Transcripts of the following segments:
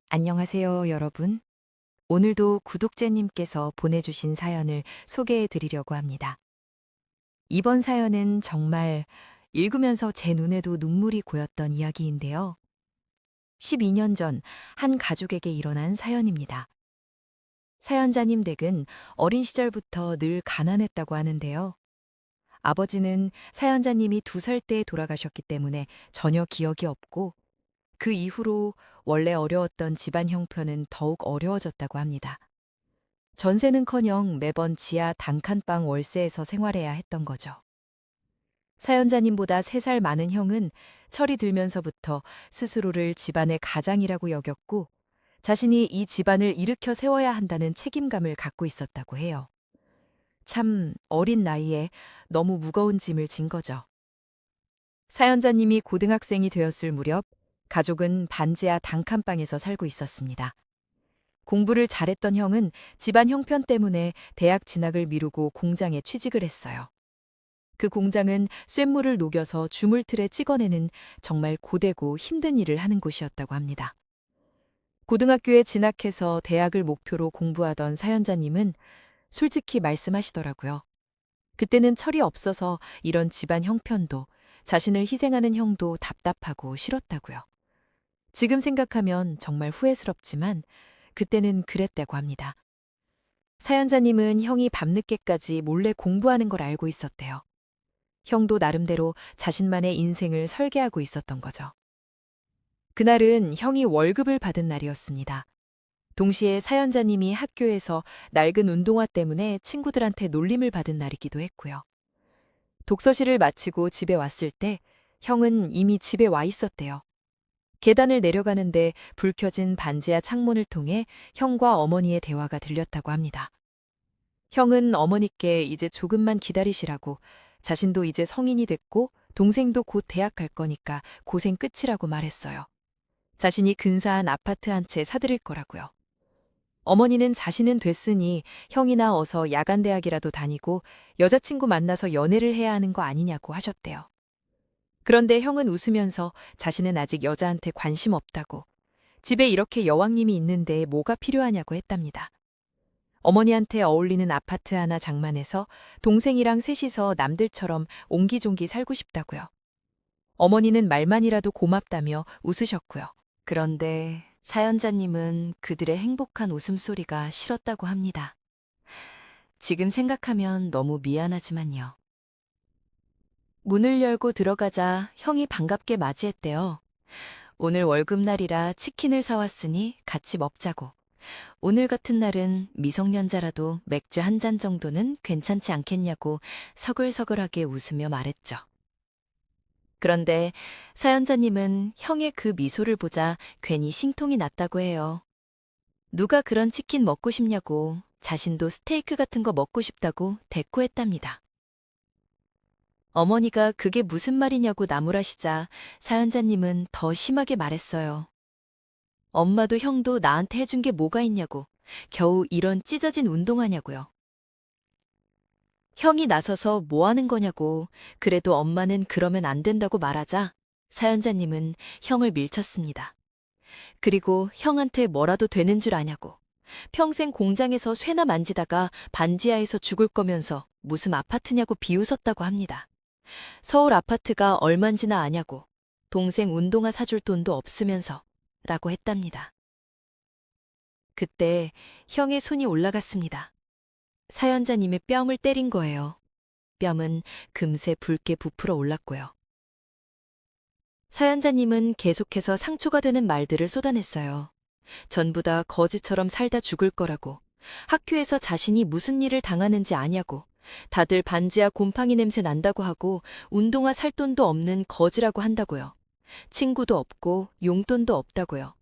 안녕하세요, 여러분. 오늘도 구독자님께서 보내주신 사연을 소개해 드리려고 합니다. 이번 사연은 정말 읽으면서 제 눈에도 눈물이 고였던 이야기인데요. 12년 전 한 가족에게 일어난 사연입니다. 사연자님 댁은 어린 시절부터 늘 가난했다고 하는데요. 아버지는 사연자님이 2살 때 돌아가셨기 때문에 전혀 기억이 없고 그 이후로 원래 어려웠던 집안 형편은 더욱 어려워졌다고 합니다. 전세는커녕 매번 지하 단칸방 월세에서 생활해야 했던 거죠. 사연자님보다 3살 많은 형은 철이 들면서부터 스스로를 집안의 가장이라고 여겼고 자신이 이 집안을 일으켜 세워야 한다는 책임감을 갖고 있었다고 해요. 참 어린 나이에 너무 무거운 짐을 진 거죠. 사연자님이 고등학생이 되었을 무렵 가족은 반지하 단칸방에서 살고 있었습니다. 공부를 잘했던 형은 집안 형편 때문에 대학 진학을 미루고 공장에 취직을 했어요. 그 공장은 쇳물을 녹여서 주물틀에 찍어내는 정말 고되고 힘든 일을 하는 곳이었다고 합니다. 고등학교에 진학해서 대학을 목표로 공부하던 사연자님은 솔직히 말씀하시더라고요. 그때는 철이 없어서 이런 집안 형편도 자신을 희생하는 형도 답답하고 싫었다고요. 지금 생각하면 정말 후회스럽지만 그때는 그랬다고 합니다. 사연자님은 형이 밤늦게까지 몰래 공부하는 걸 알고 있었대요. 형도 나름대로 자신만의 인생을 설계하고 있었던 거죠. 그날은 형이 월급을 받은 날이었습니다. 동시에 사연자님이 학교에서 낡은 운동화 때문에 친구들한테 놀림을 받은 날이기도 했고요. 독서실을 마치고 집에 왔을 때 형은 이미 집에 와 있었대요. 계단을 내려가는데 불 켜진 반지하 창문을 통해 형과 어머니의 대화가 들렸다고 합니다. 형은 어머니께 이제 조금만 기다리시라고 자신도 이제 성인이 됐고 동생도 곧 대학 갈 거니까 고생 끝이라고 말했어요. 자신이 근사한 아파트 한 채 사드릴 거라고요. 어머니는 자신은 됐으니 형이나 어서 야간대학이라도 다니고 여자친구 만나서 연애를 해야 하는 거 아니냐고 하셨대요. 그런데 형은 웃으면서 자신은 아직 여자한테 관심 없다고 집에 이렇게 여왕님이 있는데 뭐가 필요하냐고 했답니다. 어머니한테 어울리는 아파트 하나 장만해서 동생이랑 셋이서 남들처럼 옹기종기 살고 싶다고요. 어머니는 말만이라도 고맙다며 웃으셨고요. 그런데 사연자님은 그들의 행복한 웃음소리가 싫었다고 합니다. 지금 생각하면 너무 미안하지만요. 문을 열고 들어가자 형이 반갑게 맞이했대요. 오늘 월급날이라 치킨을 사왔으니 같이 먹자고. 오늘 같은 날은 미성년자라도 맥주 한 잔 정도는 괜찮지 않겠냐고 서글서글하게 웃으며 말했죠. 그런데 사연자님은 형의 그 미소를 보자 괜히 심통이 났다고 해요. 누가 그런 치킨 먹고 싶냐고 자신도 스테이크 같은 거 먹고 싶다고 대꾸했답니다. 어머니가 그게 무슨 말이냐고 나무라시자 사연자님은 더 심하게 말했어요. 엄마도 형도 나한테 해준 게 뭐가 있냐고. 겨우 이런 찢어진 운동하냐고요. 형이 나서서 뭐 하는 거냐고. 그래도 엄마는 그러면 안 된다고 말하자 사연자님은 형을 밀쳤습니다. 그리고 형한테 뭐라도 되는 줄 아냐고. 평생 공장에서 쇠나 만지다가 반지하에서 죽을 거면서 무슨 아파트냐고 비웃었다고 합니다. 서울 아파트가 얼만지나 아냐고. 동생 운동화 사줄 돈도 없으면서 라고 했답니다. 그때 형의 손이 올라갔습니다. 사연자님의 뺨을 때린 거예요. 뺨은 금세 붉게 부풀어 올랐고요. 사연자님은 계속해서 상처가 되는 말들을 쏟아냈어요. 전부 다 거지처럼 살다 죽을 거라고. 학교에서 자신이 무슨 일을 당하는지 아냐고. 다들 반지하 곰팡이 냄새 난다고 하고 운동화 살 돈도 없는 거지라고 한다고요. 친구도 없고 용돈도 없다고요.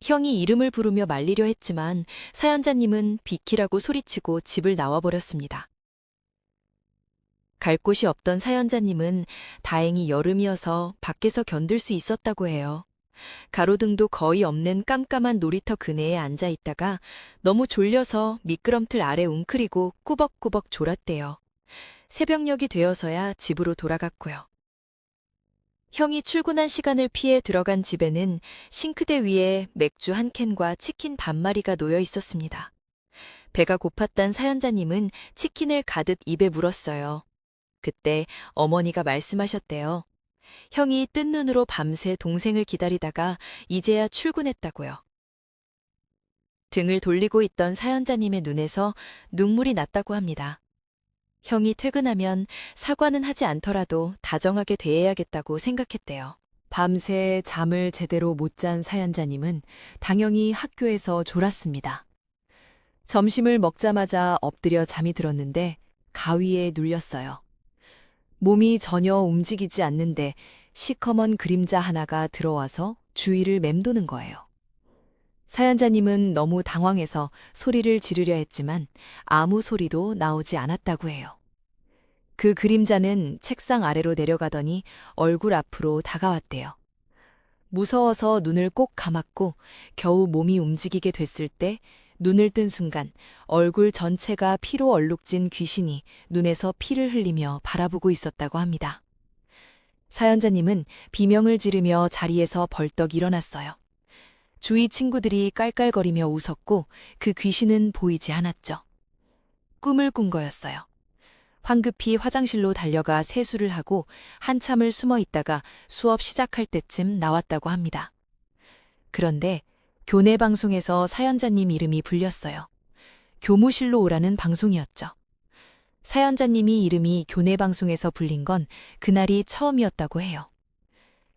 형이 이름을 부르며 말리려 했지만 사연자님은 비키라고 소리치고 집을 나와버렸습니다. 갈 곳이 없던 사연자님은 다행히 여름이어서 밖에서 견딜 수 있었다고 해요. 가로등도 거의 없는 깜깜한 놀이터 그네에 앉아 있다가 너무 졸려서 미끄럼틀 아래 웅크리고 꾸벅꾸벅 졸았대요. 새벽녘이 되어서야 집으로 돌아갔고요. 형이 출근한 시간을 피해 들어간 집에는 싱크대 위에 맥주 한 캔과 치킨 반마리가 놓여 있었습니다. 배가 고팠던 사연자님은 치킨을 가득 입에 물었어요. 그때 어머니가 말씀하셨대요. 형이 뜬 눈으로 밤새 동생을 기다리다가 이제야 출근했다고요. 등을 돌리고 있던 사연자님의 눈에서 눈물이 났다고 합니다. 형이 퇴근하면 사과는 하지 않더라도 다정하게 대해야겠다고 생각했대요. 밤새 잠을 제대로 못 잔 사연자님은 당연히 학교에서 졸았습니다. 점심을 먹자마자 엎드려 잠이 들었는데 가위에 눌렸어요. 몸이 전혀 움직이지 않는데 시커먼 그림자 하나가 들어와서 주위를 맴도는 거예요. 사연자님은 너무 당황해서 소리를 지르려 했지만 아무 소리도 나오지 않았다고 해요. 그 그림자는 책상 아래로 내려가더니 얼굴 앞으로 다가왔대요. 무서워서 눈을 꼭 감았고 겨우 몸이 움직이게 됐을 때 눈을 뜬 순간 얼굴 전체가 피로 얼룩진 귀신이 눈에서 피를 흘리며 바라보고 있었다고 합니다. 사연자님은 비명을 지르며 자리에서 벌떡 일어났어요. 주위 친구들이 깔깔거리며 웃었고 그 귀신은 보이지 않았죠. 꿈을 꾼 거였어요. 황급히 화장실로 달려가 세수를 하고 한참을 숨어 있다가 수업 시작할 때쯤 나왔다고 합니다. 그런데 교내 방송에서 사연자님 이름이 불렸어요. 교무실로 오라는 방송이었죠. 사연자님이 이름이 교내 방송에서 불린 건 그날이 처음이었다고 해요.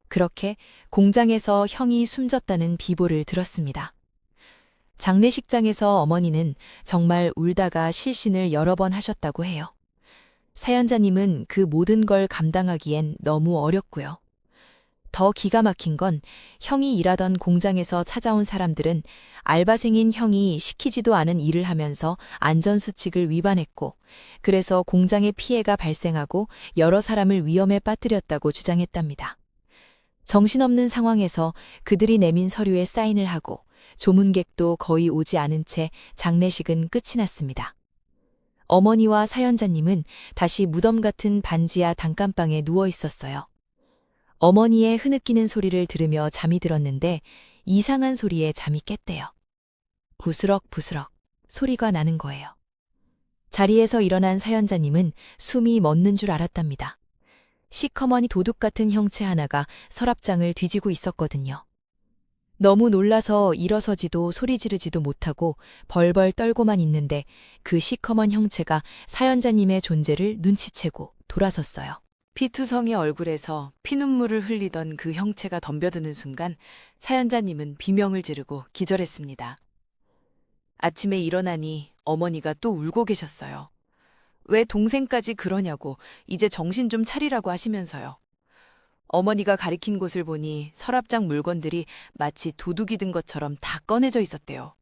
그렇게 공장에서 형이 숨졌다는 비보를 들었습니다. 장례식장에서 어머니는 정말 울다가 실신을 여러 번 하셨다고 해요. 사연자님은 그 모든 걸 감당하기엔 너무 어렵고요. 더 기가 막힌 건 형이 일하던 공장에서 찾아온 사람들은 알바생인 형이 시키지도 않은 일을 하면서 안전수칙을 위반했고, 그래서 공장에 피해가 발생하고 여러 사람을 위험에 빠뜨렸다고 주장했답니다. 정신없는 상황에서 그들이 내민 서류에 사인을 하고 조문객도 거의 오지 않은 채 장례식은 끝이 났습니다. 어머니와 사연자님은 다시 무덤 같은 반지하 단칸방에 누워 있었어요. 어머니의 흐느끼는 소리를 들으며 잠이 들었는데 이상한 소리에 잠이 깼대요. 부스럭부스럭 소리가 나는 거예요. 자리에서 일어난 사연자님은 숨이 멎는 줄 알았답니다. 시커머니 도둑 같은 형체 하나가 서랍장을 뒤지고 있었거든요. 너무 놀라서 일어서지도 소리 지르지도 못하고 벌벌 떨고만 있는데 그 시커먼 형체가 사연자님의 존재를 눈치채고 돌아섰어요. 피투성이 얼굴에서 피눈물을 흘리던 그 형체가 덤벼드는 순간 사연자님은 비명을 지르고 기절했습니다. 아침에 일어나니 어머니가 또 울고 계셨어요. 왜 동생까지 그러냐고 이제 정신 좀 차리라고 하시면서요. 어머니가 가리킨 곳을 보니 서랍장 물건들이 마치 도둑이 든 것처럼 다 꺼내져 있었대요.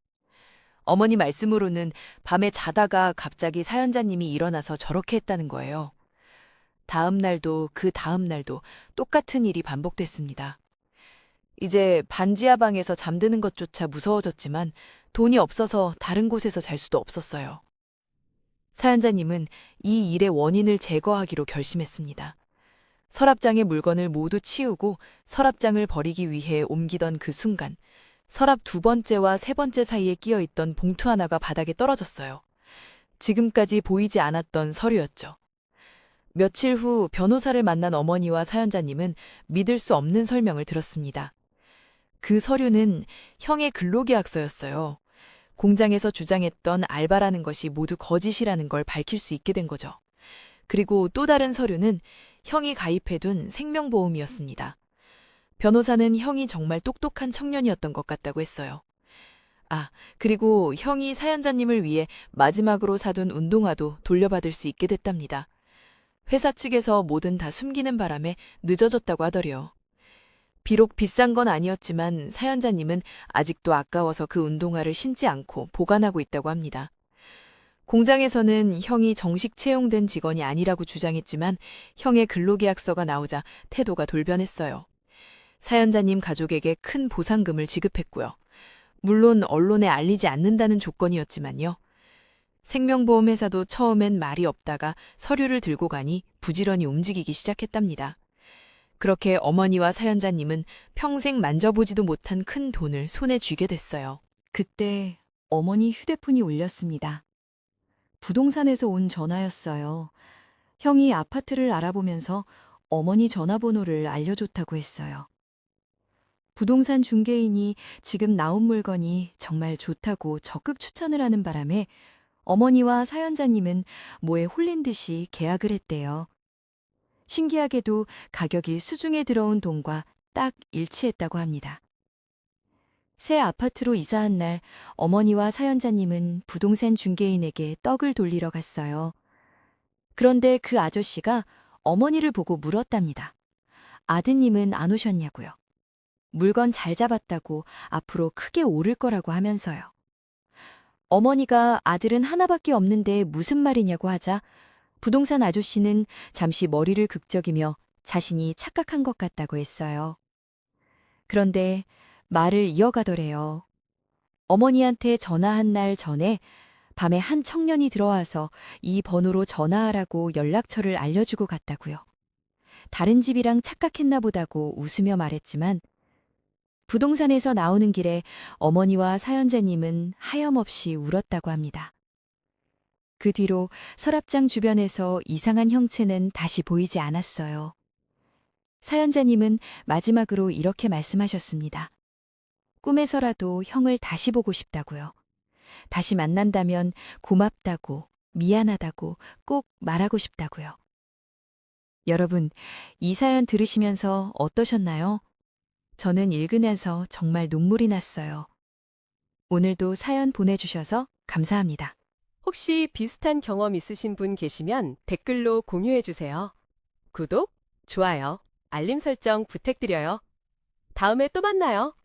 어머니 말씀으로는 밤에 자다가 갑자기 사연자님이 일어나서 저렇게 했다는 거예요. 다음 날도 그 다음 날도 똑같은 일이 반복됐습니다. 이제 반지하 방에서 잠드는 것조차 무서워졌지만 돈이 없어서 다른 곳에서 잘 수도 없었어요. 사연자님은 이 일의 원인을 제거하기로 결심했습니다. 서랍장의 물건을 모두 치우고 서랍장을 버리기 위해 옮기던 그 순간 서랍 두 번째와 세 번째 사이에 끼어 있던 봉투 하나가 바닥에 떨어졌어요. 지금까지 보이지 않았던 서류였죠. 며칠 후 변호사를 만난 어머니와 사연자님은 믿을 수 없는 설명을 들었습니다. 그 서류는 형의 근로계약서였어요. 공장에서 주장했던 알바라는 것이 모두 거짓이라는 걸 밝힐 수 있게 된 거죠. 그리고 또 다른 서류는 형이 가입해둔 생명보험이었습니다. 변호사는 형이 정말 똑똑한 청년이었던 것 같다고 했어요. 그리고 형이 사연자님을 위해 마지막으로 사둔 운동화도 돌려받을 수 있게 됐답니다. 회사 측에서 뭐든 다 숨기는 바람에 늦어졌다고 하더래요. 비록 비싼 건 아니었지만 사연자님은 아직도 아까워서 그 운동화를 신지 않고 보관하고 있다고 합니다. 공장에서는 형이 정식 채용된 직원이 아니라고 주장했지만 형의 근로계약서가 나오자 태도가 돌변했어요. 사연자님 가족에게 큰 보상금을 지급했고요. 물론 언론에 알리지 않는다는 조건이었지만요. 생명보험회사도 처음엔 말이 없다가 서류를 들고 가니 부지런히 움직이기 시작했답니다. 그렇게 어머니와 사연자님은 평생 만져보지도 못한 큰 돈을 손에 쥐게 됐어요. 그때 어머니 휴대폰이 울렸습니다. 부동산에서 온 전화였어요. 형이 아파트를 알아보면서 어머니 전화번호를 알려줬다고 했어요. 부동산 중개인이 지금 나온 물건이 정말 좋다고 적극 추천을 하는 바람에 어머니와 사연자님은 뭐에 홀린 듯이 계약을 했대요. 신기하게도 가격이 수중에 들어온 돈과 딱 일치했다고 합니다. 새 아파트로 이사한 날 어머니와 사연자님은 부동산 중개인에게 떡을 돌리러 갔어요. 그런데 그 아저씨가 어머니를 보고 물었답니다. 아드님은 안 오셨냐고요. 물건 잘 잡았다고 앞으로 크게 오를 거라고 하면서요. 어머니가 아들은 하나밖에 없는데 무슨 말이냐고 하자 부동산 아저씨는 잠시 머리를 극적이며 자신이 착각한 것 같다고 했어요. 그런데 말을 이어가더래요. 어머니한테 전화한 날 전에 밤에 한 청년이 들어와서 이 번호로 전화하라고 연락처를 알려주고 갔다고요. 다른 집이랑 착각했나 보다고 웃으며 말했지만 부동산에서 나오는 길에 어머니와 사연자님은 하염없이 울었다고 합니다. 그 뒤로 서랍장 주변에서 이상한 형체는 다시 보이지 않았어요. 사연자님은 마지막으로 이렇게 말씀하셨습니다. 꿈에서라도 형을 다시 보고 싶다고요. 다시 만난다면 고맙다고, 미안하다고 꼭 말하고 싶다고요. 여러분, 이 사연 들으시면서 어떠셨나요? 저는 읽으면서 정말 눈물이 났어요. 오늘도 사연 보내주셔서 감사합니다. 혹시 비슷한 경험 있으신 분 계시면 댓글로 공유해 주세요. 구독, 좋아요, 알림 설정 부탁드려요. 다음에 또 만나요.